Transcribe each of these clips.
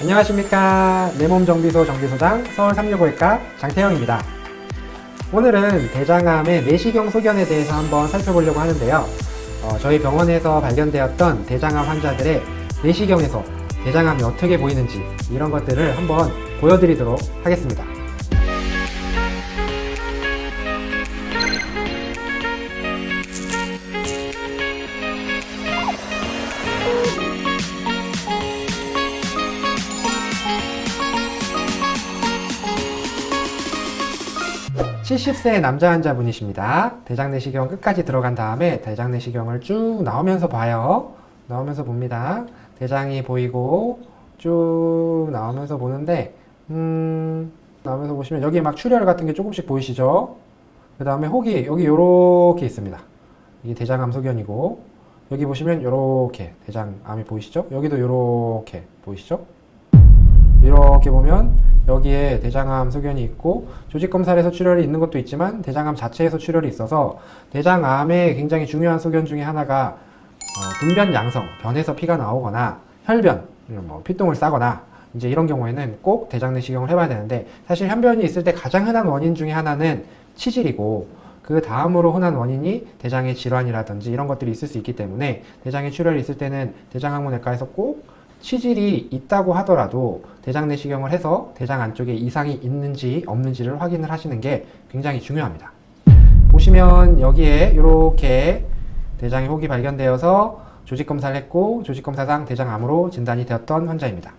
안녕하십니까. 내몸 정비소 정비소장 서울 365외과 장태영입니다. 오늘은 대장암의 내시경 소견에 대해서 한번 살펴보려고 하는데요. 저희 병원에서 발견되었던 대장암 환자들의 내시경에서 대장암이 어떻게 보이는지 이런 것들을 한번 보여드리도록 하겠습니다. (70세) 남자 환자분이십니다. 대장내시경 끝까지 들어간 다음에 대장내시경을 쭉 나오면서 봐요. 나오면서 봅니다. 대장이 보이고 쭉 나오면서 보는데 나오면서 보시면 여기 막 출혈 같은 게 조금씩 보이시죠? 그 다음에 혹이 여기 요렇게 있습니다. 이게 대장암 소견이고, 여기 보시면 요렇게 대장암이 보이시죠? 여기도 요렇게 보이시죠? 이렇게 보면 여기에 대장암 소견이 있고, 조직검사에서 출혈이 있는 것도 있지만 대장암 자체에서 출혈이 있어서 대장암의 굉장히 중요한 소견 중에 하나가 분변 양성, 변에서 피가 나오거나 혈변, 피똥을 싸거나 이제 이런 경우에는 꼭 대장내시경을 해봐야 되는데, 사실 혈변이 있을 때 가장 흔한 원인 중에 하나는 치질이고, 그 다음으로 흔한 원인이 대장의 질환이라든지 이런 것들이 있을 수 있기 때문에 대장에 출혈이 있을 때는 대장학문외과에서 꼭 치질이 있다고 하더라도 대장내시경을 해서 대장 안쪽에 이상이 있는지 없는지를 확인을 하시는 게 굉장히 중요합니다. 보시면 여기에 이렇게 대장의 혹이 발견되어서 조직검사를 했고, 조직검사상 대장암으로 진단이 되었던 환자입니다.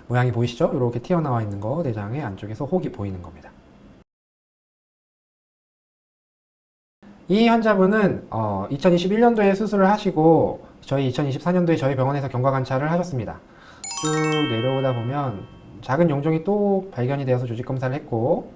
모양이 보이시죠? 이렇게 튀어나와 있는 거, 대장의 안쪽에서 혹이 보이는 겁니다. 이 환자분은 2021년도에 수술을 하시고 저희 2024년도에 저희 병원에서 경과관찰을 하셨습니다. 쭉 내려오다 보면 작은 용종이 또 발견이 되어서 조직검사를 했고,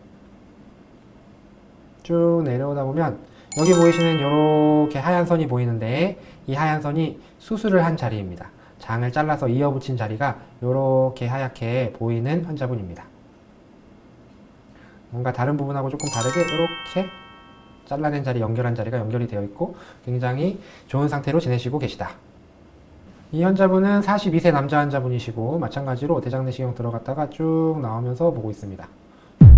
쭉 내려오다 보면 여기 보이시는 이렇게 하얀 선이 보이는데, 이 하얀 선이 수술을 한 자리입니다. 장을 잘라서 이어붙인 자리가 이렇게 하얗게 보이는 환자분입니다. 뭔가 다른 부분하고 조금 다르게 이렇게 잘라낸 자리, 연결한 자리가 연결이 되어 있고 굉장히 좋은 상태로 지내시고 계시다. 이 환자분은 42세 남자 환자분이시고 마찬가지로 대장내시경 들어갔다가 쭉 나오면서 보고 있습니다.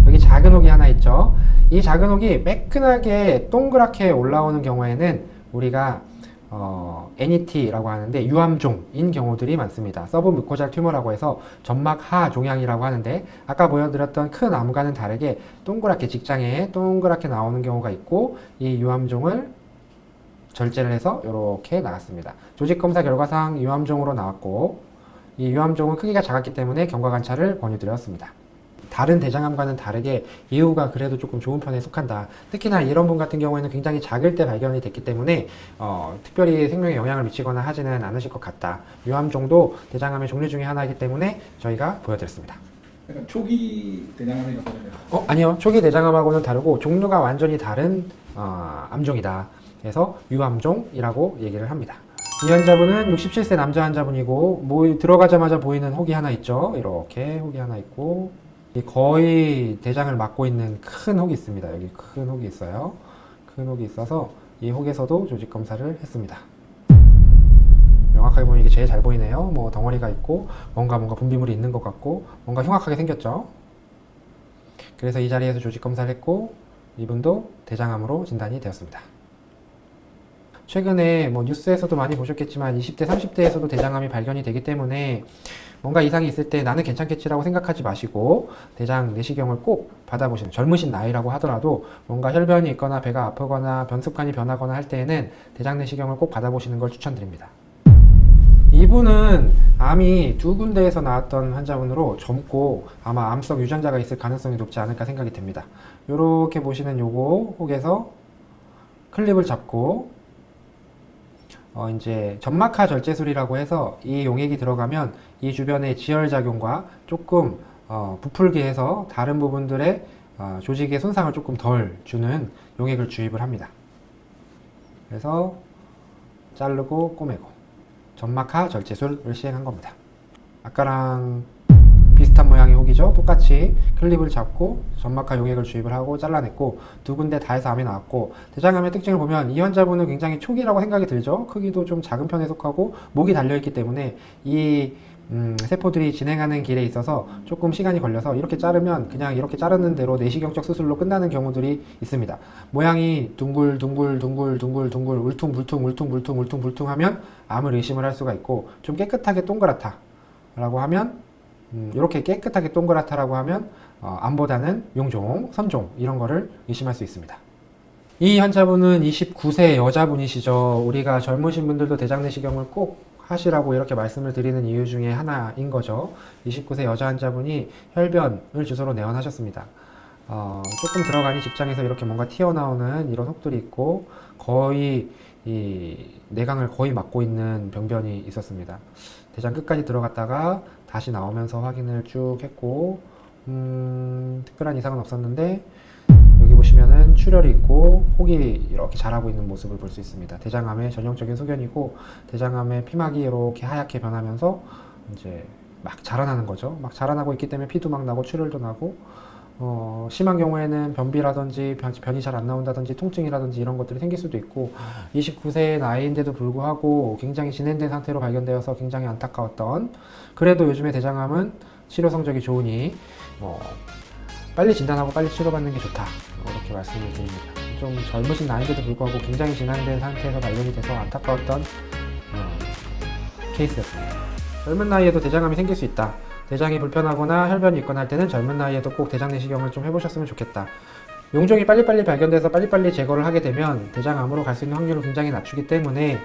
여기 작은 혹이 하나 있죠. 이 작은 혹이 매끈하게 동그랗게 올라오는 경우에는 우리가 NET라고 하는데 유암종인 경우들이 많습니다. 서브뮤코잘 튜머라고 해서 점막하 종양이라고 하는데, 아까 보여드렸던 큰 암과는 다르게 동그랗게 직장에 동그랗게 나오는 경우가 있고, 이 유암종을 절제를 해서 이렇게 나왔습니다. 조직검사 결과상 유암종으로 나왔고, 이 유암종은 크기가 작았기 때문에 경과관찰을 권유드렸습니다. 다른 대장암과는 다르게 예후가 그래도 조금 좋은 편에 속한다. 특히나 이런 분 같은 경우에는 굉장히 작을 때 발견이 됐기 때문에 특별히 생명에 영향을 미치거나 하지는 않으실 것 같다. 유암종도 대장암의 종류 중에 하나이기 때문에 저희가 보여드렸습니다. 약간 초기 대장암이 어떤가요? 아니요. 초기 대장암하고는 다르고 종류가 완전히 다른 암종이다. 그래서 유암종이라고 얘기를 합니다. 이 환자분은 67세 남자 환자분이고, 들어가자마자 보이는 혹이 하나 있죠. 이렇게 혹이 하나 있고, 거의 대장을 막고 있는 큰 혹이 있습니다. 여기 큰 혹이 있어요. 큰 혹이 있어서 이 혹에서도 조직 검사를 했습니다. 명확하게 보면 이게 제일 잘 보이네요. 덩어리가 있고 뭔가 분비물이 있는 것 같고 뭔가 흉악하게 생겼죠. 그래서 이 자리에서 조직 검사를 했고, 이분도 대장암으로 진단이 되었습니다. 최근에 뉴스에서도 많이 보셨겠지만 20대, 30대에서도 대장암이 발견이 되기 때문에 뭔가 이상이 있을 때 나는 괜찮겠지라고 생각하지 마시고 대장 내시경을 꼭 받아보시는, 젊으신 나이라고 하더라도 뭔가 혈변이 있거나 배가 아프거나 변습관이 변하거나 할 때에는 대장 내시경을 꼭 받아보시는 걸 추천드립니다. 이분은 암이 2군데에서 나왔던 환자분으로 젊고 아마 암석 유전자가 있을 가능성이 높지 않을까 생각이 됩니다. 이렇게 보시는 요거 혹에서 클립을 잡고 이제 점막하 절제술이라고 해서 이 용액이 들어가면 이 주변의 지혈작용과 조금 부풀게 해서 다른 부분들의 조직의 손상을 조금 덜 주는 용액을 주입을 합니다. 그래서 자르고 꼬매고 점막하 절제술을 시행한 겁니다. 아까랑 비슷한 모양의 혹이죠. 똑같이 클립을 잡고 점막하 용액을 주입을 하고 잘라냈고, 2군데 다 해서 암이 나왔고, 대장암의 특징을 보면 이 환자분은 굉장히 초기라고 생각이 들죠. 크기도 좀 작은 편에 속하고 목이 달려있기 때문에 이 세포들이 진행하는 길에 있어서 조금 시간이 걸려서 이렇게 자르면 그냥 이렇게 자르는 대로 내시경적 수술로 끝나는 경우들이 있습니다. 모양이 둥글둥글 울퉁불퉁 하면 암을 의심을 할 수가 있고, 좀 깨끗하게 동그랗다 라고 하면 이렇게 깨끗하게 동그랗다라고 하면 암보다는 용종, 선종 이런 거를 의심할 수 있습니다. 이 환자분은 29세 여자분이시죠. 우리가 젊으신 분들도 대장내시경을 꼭 하시라고 이렇게 말씀을 드리는 이유 중에 하나인 거죠. 29세 여자 환자분이 혈변을 주소로 내원하셨습니다. 조금 들어가니 직장에서 이렇게 뭔가 튀어나오는 이런 혹들이 있고, 거의 이 내강을 거의 막고 있는 병변이 있었습니다. 대장 끝까지 들어갔다가 다시 나오면서 확인을 쭉 했고, 특별한 이상은 없었는데, 여기 보시면은 출혈이 있고 혹이 이렇게 자라고 있는 모습을 볼 수 있습니다. 대장암의 전형적인 소견이고, 대장암의 피막이 이렇게 하얗게 변하면서 이제 막 자라나는 거죠. 막 자라나고 있기 때문에 피도 막 나고 출혈도 나고, 심한 경우에는 변비라든지 변이 잘 안 나온다든지 통증이라든지 이런 것들이 생길 수도 있고, 29세의 나이인데도 불구하고 굉장히 진행된 상태로 발견되어서 굉장히 안타까웠던, 그래도 요즘에 대장암은 치료 성적이 좋으니 빨리 진단하고 빨리 치료받는 게 좋다, 이렇게 말씀을 드립니다. 좀 젊으신 나이인데도 불구하고 굉장히 진행된 상태에서 발견이 돼서 안타까웠던 케이스였습니다. 젊은 나이에도 대장암이 생길 수 있다. 대장이 불편하거나 혈변이 있거나 할 때는 젊은 나이에도 꼭 대장내시경을 좀 해보셨으면 좋겠다. 용종이 빨리빨리 발견돼서 빨리빨리 제거를 하게 되면 대장암으로 갈 수 있는 확률을 굉장히 낮추기 때문에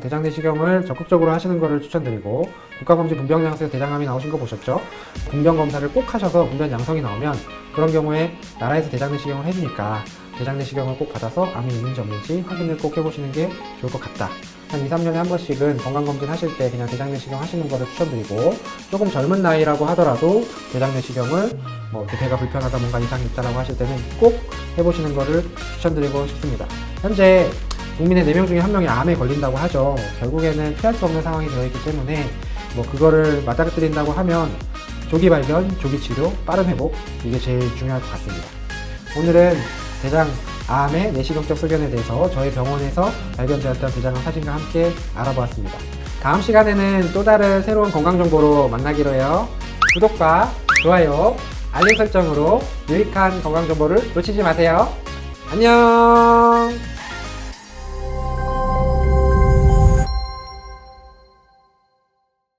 대장내시경을 적극적으로 하시는 것을 추천드리고, 국가검진 분병양성에서 대장암이 나오신 거 보셨죠? 분병검사를 꼭 하셔서 분변 양성이 나오면 그런 경우에 나라에서 대장내시경을 해주니까 대장내시경을 꼭 받아서 암이 있는지 없는지 확인을 꼭 해보시는 게 좋을 것 같다. 한 2, 3년에 한 번씩은 건강검진 하실 때 그냥 대장내시경 하시는 거를 추천드리고, 조금 젊은 나이라고 하더라도 대장내시경을 배가 불편하다, 뭔가 이상이 있다라고 하실 때는 꼭 해보시는 거를 추천드리고 싶습니다. 현재 국민의 4명 중에 1명이 암에 걸린다고 하죠. 결국에는 피할 수 없는 상황이 되어 있기 때문에 그거를 맞닥뜨린다고 하면 조기 발견, 조기 치료, 빠른 회복, 이게 제일 중요할 것 같습니다. 오늘은 대장암의 내시경적 소견에 대해서 저희 병원에서 발견되었던 대장암 사진과 함께 알아보았습니다. 다음 시간에는 또 다른 새로운 건강정보로 만나기로 해요. 구독과 좋아요, 알림 설정으로 유익한 건강정보를 놓치지 마세요. 안녕.